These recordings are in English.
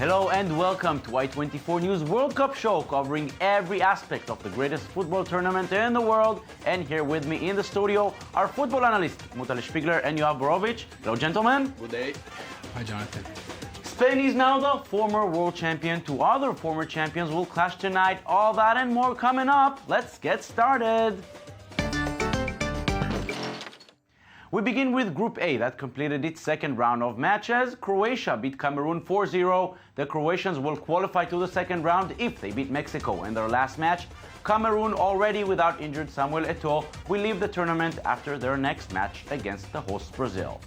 Hello and welcome to I24 News World Cup show covering every aspect of the greatest football tournament in the world. And here with me in the studio are football analysts Mutale Spiegler and Yoav Borovic. Hello, gentlemen. Good day. Hi, Jonathan. Spain is now the former world champion. Two other former champions will clash tonight. All that and more coming up. Let's get started. We begin with Group A that completed its second round of matches. Croatia beat Cameroon 4-0. The Croatians will qualify to the second round if they beat Mexico in their last match. Cameroon, already without injured Samuel Eto'o, will leave the tournament after their next match against the host Brazil.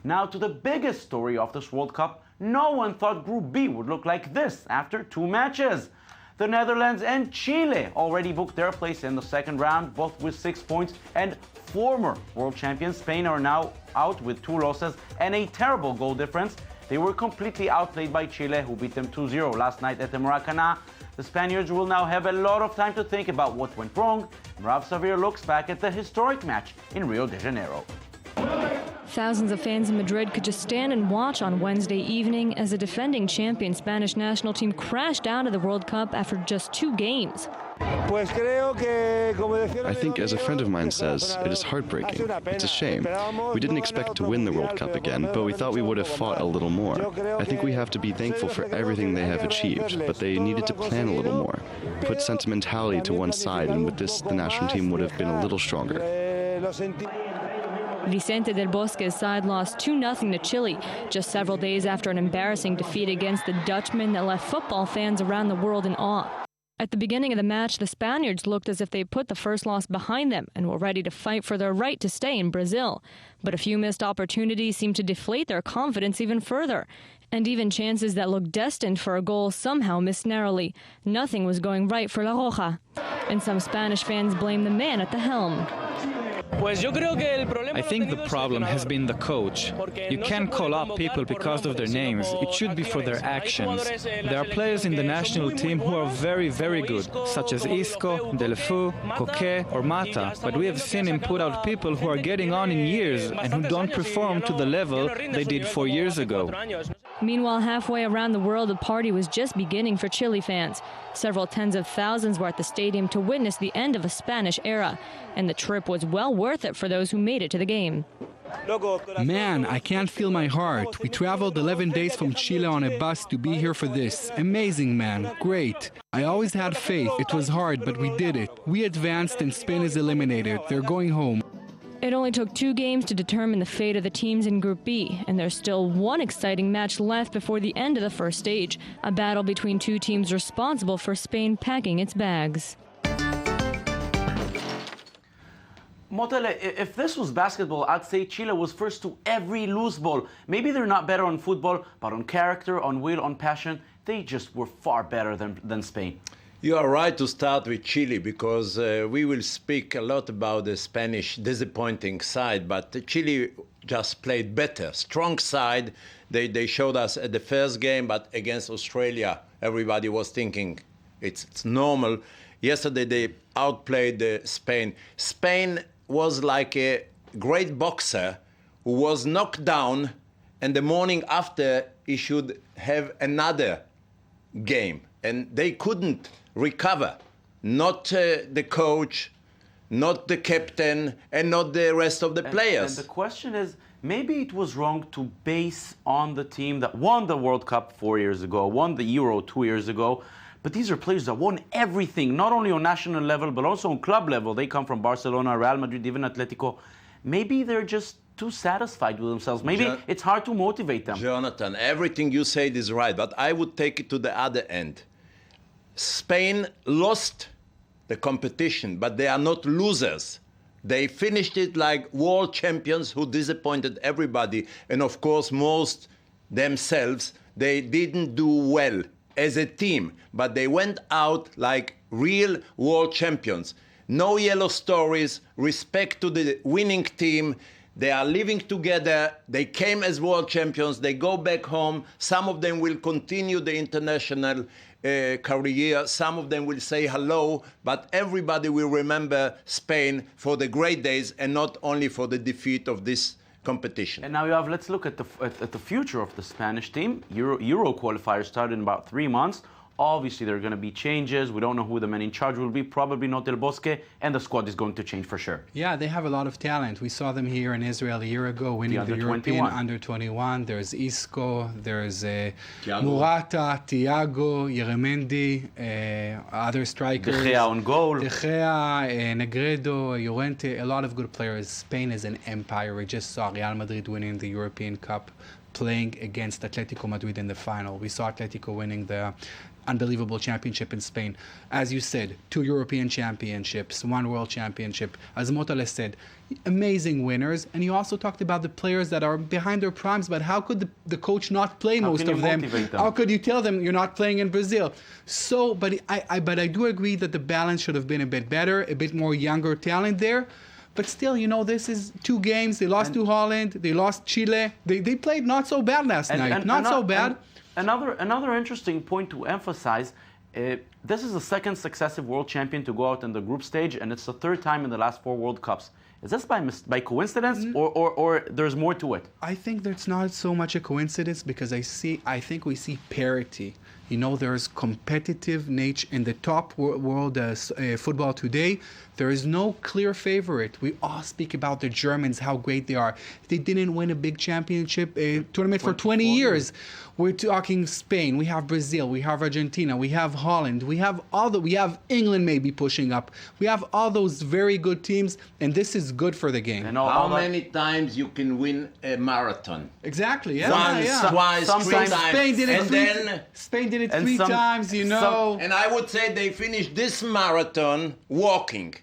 Now to the biggest story of this World Cup. No one thought Group B would look like this after two matches. The Netherlands and Chile already booked their place in the second round, both with 6 points, and former world champions Spain are now out with 2 losses and a terrible goal difference. They were completely outplayed by Chile, who beat them 2-0 last night at the Maracanã. The Spaniards will now have a lot of time to think about what went wrong. Rav Savir looks back at the historic match in Rio de Janeiro. Thousands of fans in Madrid could just stand and watch on Wednesday evening as the defending champion Spanish national team crashed out of the World Cup after just 2 games. I think, as a friend of mine says, it is heartbreaking. It's a shame. We didn't expect to win the World Cup again, but we thought we would have fought a little more. I think we have to be thankful for everything they have achieved, but they needed to plan a little more, put sentimentality to one side, and with this, the national team would have been a little stronger. Vicente del Bosque's side lost 2-0 to Chile, just several days after an embarrassing defeat against the Dutchmen that left football fans around the world in awe. At the beginning of the match, the Spaniards looked as if they put the first loss behind them and were ready to fight for their right to stay in Brazil. But a few missed opportunities seemed to deflate their confidence even further. And even chances that looked destined for a goal somehow missed narrowly. Nothing was going right for La Roja. And some Spanish fans blame the man at the helm. I think the problem has been the coach. You can't call up people because of their names. It should be for their actions. There are players in the national team who are very, very good, such as Isco, Delefeu, Coquet or Mata, but we have seen him put out people who are getting on in years and who don't perform to the level they did 4 years ago. Meanwhile, halfway around the world, the party was just beginning for Chile fans. Several tens of thousands were at the stadium to witness the end of a Spanish era, and the trip was well worth it for those who made it to the game. Man, I can't feel my heart. We traveled 11 days from Chile on a bus to be here for this. Amazing, man. Great. I always had faith. It was hard, but we did it. We advanced and Spain is eliminated. They're going home. It only took 2 games to determine the fate of the teams in Group B, and there's still one exciting match left before the end of the first stage, a battle between 2 teams responsible for Spain packing its bags. Motele, if this was basketball, I'd say Chile was first to every loose ball. Maybe they're not better on football, but on character, on will, on passion, they just were far better than Spain. You are right to start with Chile because we will speak a lot about the Spanish disappointing side, but Chile just played better. Strong side. They showed us at the first game, but against Australia, everybody was thinking it's normal. Yesterday, they outplayed Spain. Spain was like a great boxer who was knocked down, and the morning after, he should have another game. And they couldn't recover. Not the coach, not the captain, and not the rest of the players. And the question is, maybe it was wrong to base on the team that won the World Cup 4 years ago, won the Euro 2 years ago. But these are players that won everything, not only on national level, but also on club level. They come from Barcelona, Real Madrid, even Atletico. Maybe they're just too satisfied with themselves. Maybe it's hard to motivate them. Jonathan, everything you said is right, but I would take it to the other end. Spain lost the competition, but they are not losers. They finished it like world champions who disappointed everybody. And of course, most themselves, they didn't do well as a team, but they went out like real world champions. No yellow stories, respect to the winning team. They are living together. They came as world champions. They go back home. Some of them will continue the international career. Some of them will say hello, but everybody will remember Spain for the great days and not only for the defeat of this competition. And now you have, let's look at the future of the Spanish team. Euro qualifiers started in about 3 months. Obviously, there are going to be changes. We don't know who the man in charge will be. Probably not Del Bosque, and the squad is going to change for sure. Yeah, they have a lot of talent. We saw them here in Israel a year ago, winning the European Under-21. There's Isco, there's Murata, Thiago, Yeremendi, other strikers. De Gea on goal. De Gea, Negredo, Llorente, a lot of good players. Spain is an empire. We just saw Real Madrid winning the European Cup, playing against Atletico Madrid in the final. We saw Atletico winning the unbelievable championship in Spain. As you said, 2 European championships, 1 world championship. As Motale said, amazing winners. And you also talked about the players that are behind their primes, but how could the coach not play most of them? How could you tell them you're not playing in Brazil? So, but I do agree that the balance should have been a bit better, a bit more younger talent there. But still, you know, this is 2 games. They lost to Holland. They lost Chile. They played not so bad last night. Not so bad. Another interesting point to emphasize, this is the 2nd successive world champion to go out in the group stage, and it's the 3rd time in the last 4 World Cups. Is this by coincidence, or there's more to it? I think that's not so much a coincidence, because I think we see parity. You know, there's competitive nature in the top world football today. There is no clear favorite. We all speak about the Germans, how great they are. They didn't win a big championship tournament for 20 years. We're talking Spain. We have Brazil. We have Argentina. We have Holland. We have we have England maybe pushing up. We have all those very good teams, and this is good for the game. How many times you can win a marathon? Exactly. Yeah. Once, twice, 3 times. Spain did it 3 times, you know. And I would say they finished this marathon walking.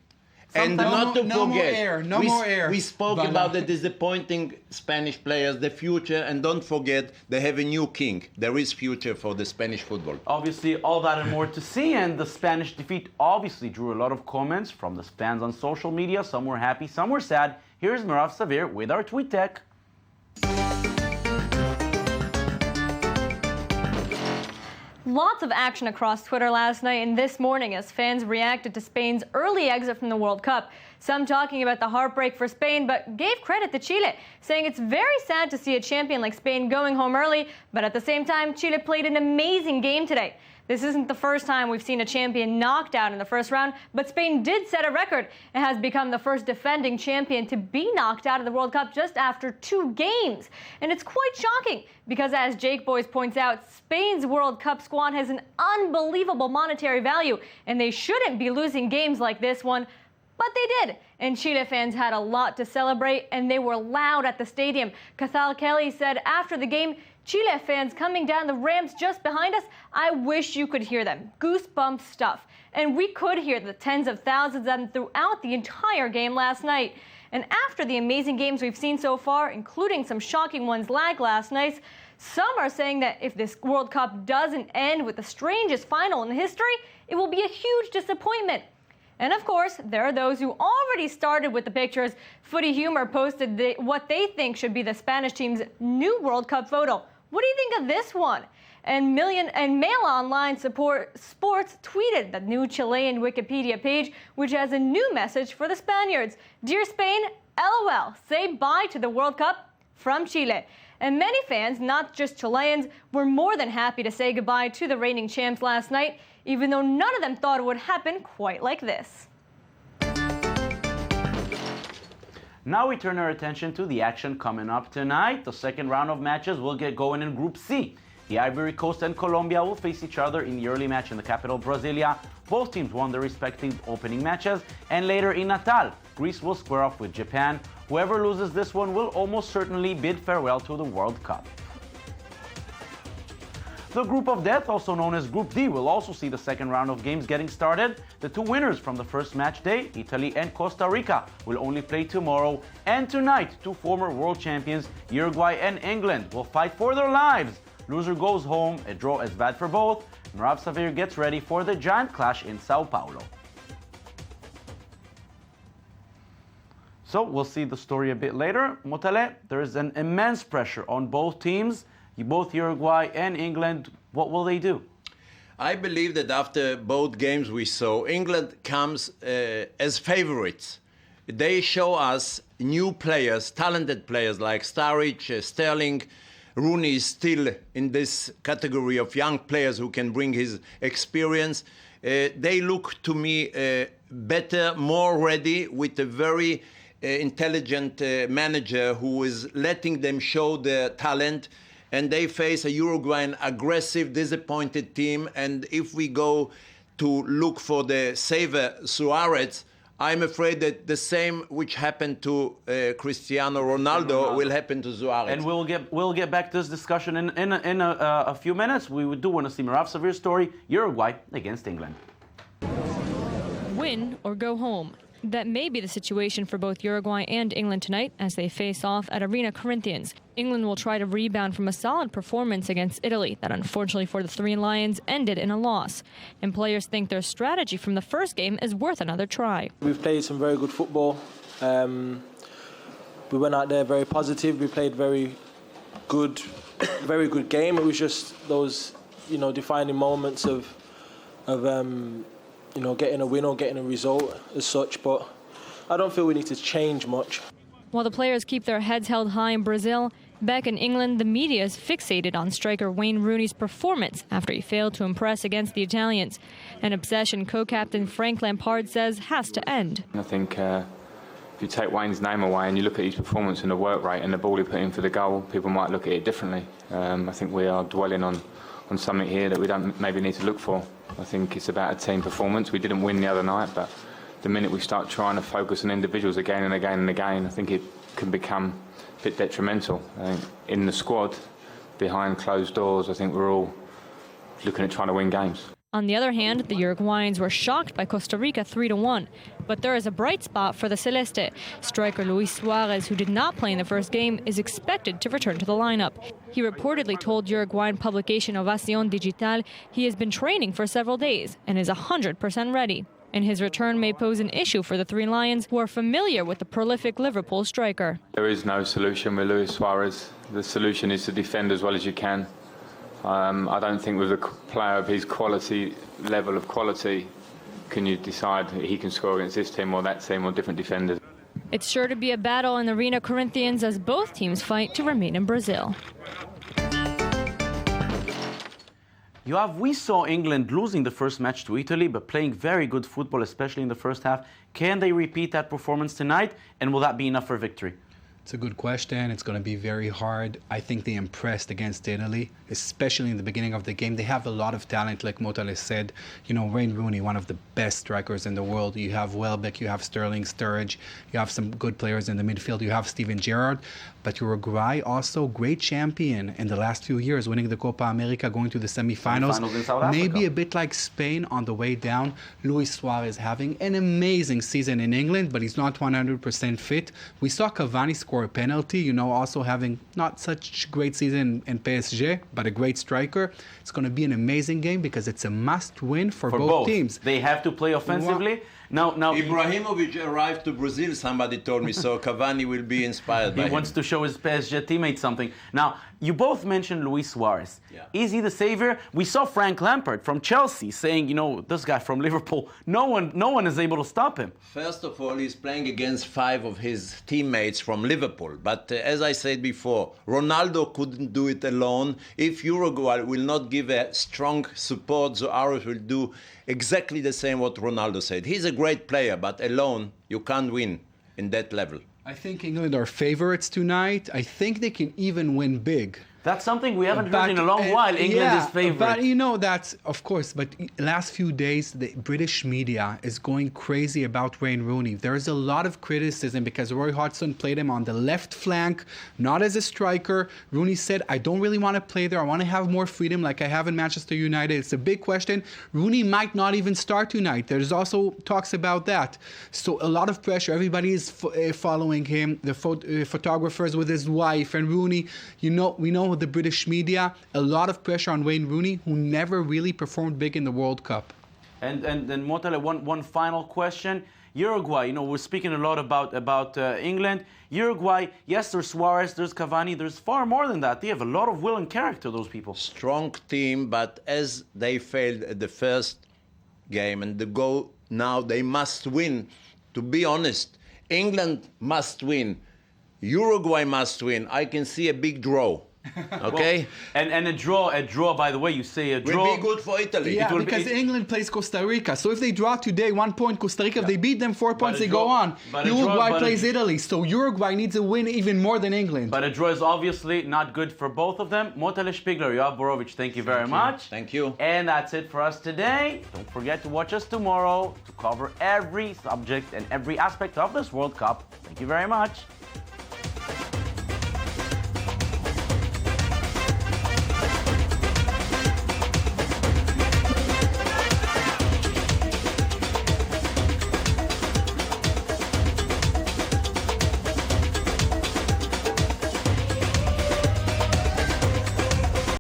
And not to forget, no more air. We spoke about the disappointing Spanish players, the future, and don't forget they have a new king. There is future for the Spanish football. Obviously, all that and more to see, and the Spanish defeat obviously drew a lot of comments from the fans on social media. Some were happy, some were sad. Here's Merav Savir with our tweet tech. Lots of action across Twitter last night and this morning as fans reacted to Spain's early exit from the World Cup. Some talking about the heartbreak for Spain, but gave credit to Chile, saying it's very sad to see a champion like Spain going home early, but at the same time, Chile played an amazing game today. This isn't the first time we've seen a champion knocked out in the first round, but Spain did set a record and has become the first defending champion to be knocked out of the World Cup just after 2 games. And it's quite shocking because, as Jake Boys points out, Spain's World Cup squad has an unbelievable monetary value, and they shouldn't be losing games like this one. But they did, and Chile fans had a lot to celebrate, and they were loud at the stadium. Cathal Kelly said after the game, Chile fans coming down the ramps just behind us, I wish you could hear them. Goosebump stuff. And we could hear the tens of thousands of them throughout the entire game last night. And after the amazing games we've seen so far, including some shocking ones like last night's, some are saying that if this World Cup doesn't end with the strangest final in history, it will be a huge disappointment. And of course, there are those who already started with the pictures. Footy Humor posted what they think should be the Spanish team's new World Cup photo. What do you think of this one? And Mail Online Sports tweeted the new Chilean Wikipedia page, which has a new message for the Spaniards. Dear Spain, LOL, say bye to the World Cup from Chile. And many fans, not just Chileans, were more than happy to say goodbye to the reigning champs last night, even though none of them thought it would happen quite like this. Now we turn our attention to the action coming up tonight. The second round of matches will get going in Group C. The Ivory Coast and Colombia will face each other in the early match in the capital, Brasilia. Both teams won their respective opening matches. And later in Natal, Greece will square off with Japan. Whoever loses this one will almost certainly bid farewell to the World Cup. The Group of Death, also known as Group D, will also see the second round of games getting started. The 2 winners from the first match day, Italy and Costa Rica, will only play tomorrow. And tonight, 2 former world champions, Uruguay and England, will fight for their lives. Loser goes home, a draw is bad for both. Merav Savir gets ready for the giant clash in Sao Paulo. So we'll see the story a bit later. Motale, there is an immense pressure on both teams. Both Uruguay and England, what will they do? I believe that after both games we saw, England comes as favorites. they show us new players, talented players like Sturridge, Sterling. Rooney is still in this category of young players who can bring his experience. They look to me better, more ready, with a very intelligent manager who is letting them show their talent. And they face a Uruguayan aggressive, disappointed team. And if we go to look for the saver, Suarez, I'm afraid that the same which happened to Cristiano Ronaldo will happen to Suarez. And we'll get back to this discussion in a few minutes. We do want to see Mirav Savir's story, Uruguay against England. Win or go home. That may be the situation for both Uruguay and England tonight as they face off at Arena Corinthians. England will try to rebound from a solid performance against Italy that unfortunately for the Three Lions ended in a loss. And players think their strategy from the first game is worth another try. We've played some very good football. We went out there very positive. We played very good game. It was just those, defining moments of getting a win or getting a result as such, but I don't feel we need to change much. While the players keep their heads held high in Brazil, back in England, the media is fixated on striker Wayne Rooney's performance after he failed to impress against the Italians. An obsession co-captain Frank Lampard says has to end. I think if you take Wayne's name away and you look at his performance and the work rate and the ball he put in for the goal, people might look at it differently. I think we are dwelling on something here that we don't maybe need to look for. I think it's about a team performance. We didn't win the other night, but the minute we start trying to focus on individuals again and again and again, I think it can become a bit detrimental. I think in the squad, behind closed doors, I think we're all looking at trying to win games. On the other hand, the Uruguayans were shocked by Costa Rica 3-1. But there is a bright spot for the Celeste. Striker Luis Suarez, who did not play in the first game, is expected to return to the lineup. He reportedly told Uruguayan publication Ovación Digital he has been training for several days and is 100% ready. And his return may pose an issue for the Three Lions, who are familiar with the prolific Liverpool striker. There is no solution with Luis Suarez. The solution is to defend as well as you can. I don't think with a player of his level of quality, can you decide he can score against this team or that team or different defenders. It's sure to be a battle in Arena Corinthians as both teams fight to remain in Brazil. We saw England losing the first match to Italy, but playing very good football, especially in the first half. Can they repeat that performance tonight, and will that be enough for victory? It's a good question. It's going to be very hard. I think they impressed against Italy, especially in the beginning of the game. They have a lot of talent, like Motale said. Wayne Rooney, one of the best strikers in the world. You have Welbeck, you have Sterling, Sturridge. You have some good players in the midfield. You have Steven Gerrard. But Uruguay also great champion in the last few years, winning the Copa America, going to the semifinals. Maybe a bit like Spain on the way down. Luis Suarez having an amazing season in England, but he's not 100% fit. We saw Cavani score a penalty, also having not such great season in PSG, but a great striker. It's going to be an amazing game because it's a must-win for both teams. They have to play offensively. Now, Ibrahimovic arrived to Brazil, somebody told me, so Cavani will be inspired by him. He wants to show his PSG teammates something. Now, you both mentioned Luis Suarez. Yeah. Is he the savior? We saw Frank Lampard from Chelsea saying, this guy from Liverpool, no one is able to stop him. First of all, he's playing against 5 of his teammates from Liverpool. But as I said before, Ronaldo couldn't do it alone. If Uruguay will not give a strong support, Suarez will do exactly the same what Ronaldo said. He's a great player, but alone, you can't win in that level. I think England are favorites tonight. I think they can even win big. That's something we haven't heard in a long while. England is favorite. But that's, of course, but last few days, the British media is going crazy about Wayne Rooney. There's a lot of criticism because Roy Hodgson played him on the left flank, not as a striker. Rooney said, I don't really want to play there. I want to have more freedom like I have in Manchester United. It's a big question. Rooney might not even start tonight. There's also talks about that. So a lot of pressure. Everybody is following him. The photographers with his wife and Rooney. We know with the British media, a lot of pressure on Wayne Rooney, who never really performed big in the World Cup. And then Motale, one final question. Uruguay, we're speaking a lot about England. Uruguay, yes, there's Suarez, there's Cavani, there's far more than that. They have a lot of will and character, those people. Strong team, but as they failed at the first game and the goal now, they must win. To be honest, England must win. Uruguay must win. I can see a big draw. Okay? Well, and a draw, by the way, you say a draw. Will be good for Italy. Yeah, because England plays Costa Rica. So if they draw today, 1 point, Costa Rica, if they beat them 4 points, they go on. Uruguay plays Italy. So Uruguay needs a win even more than England. But a draw is obviously not good for both of them. Motele Spiegler, Yoav Borovic, thank you very much. Thank you. And that's it for us today. Don't forget to watch us tomorrow to cover every subject and every aspect of this World Cup. Thank you very much.